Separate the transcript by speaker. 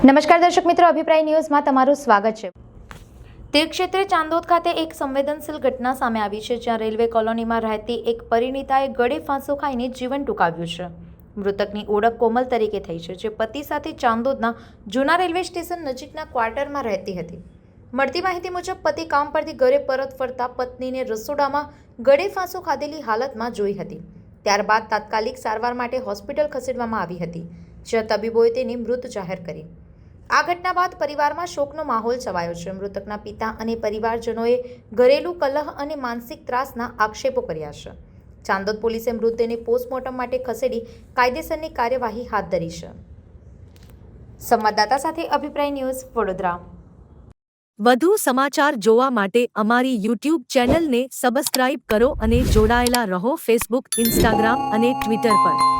Speaker 1: નમસ્કાર દર્શક મિત્રો, અભિપ્રાય ન્યૂઝમાં તમારું સ્વાગત છે। તીર્થક્ષેત્રે ચાંદોદ ખાતે એક સંવેદનશીલ ઘટના સામે આવી છે, જ્યાં રેલવે કોલોનીમાં રહેતી એક પરિણીતાએ ગળે ફાંસો ખાઈને જીવન ટૂંકાવ્યું છે। મૃતકની ઓળખ કોમલ તરીકે થઈ છે, જે પતિ સાથે ચાંદોદના જૂના રેલવે સ્ટેશન નજીકના ક્વાર્ટરમાં રહેતી હતી। મળતી માહિતી મુજબ પતિ કામ પરથી ઘરે પરત ફરતા પત્નીને રસોડામાં ગળે ફાંસો ખાધેલી હાલતમાં જોઈ હતી। ત્યારબાદ તાત્કાલિક સારવાર માટે હોસ્પિટલ ખસેડવામાં આવી હતી, જ્યાં તબીબોએ તેને મૃત જાહેર કરી। આ ઘટના બાદ પરિવારમાં શોકનો માહોલ છવાયો છે। મૃતકના પિતા અને પરિવારજનોએ ઘરેલું કલહ અને માનસિક ત્રાસના આક્ષેપો કર્યા છે। ચાંદોદ પોલીસે મૃતદેહને પોસ્ટમોર્ટમ માટે ખસેડી કાયદેસરની કાર્યવાહી હાથ ધરી છે। સંવાદદાતા સાથે અભિપ્રાય ન્યૂઝ, વડોદરા।
Speaker 2: વધુ સમાચાર જોવા માટે અમારી યુટ્યુબ ચેનલને સબસ્ક્રાઇબ કરો અને જોડાયેલા રહો ફેસબુક, ઇન્સ્ટાગ્રામ અને ટ્વિટર પર।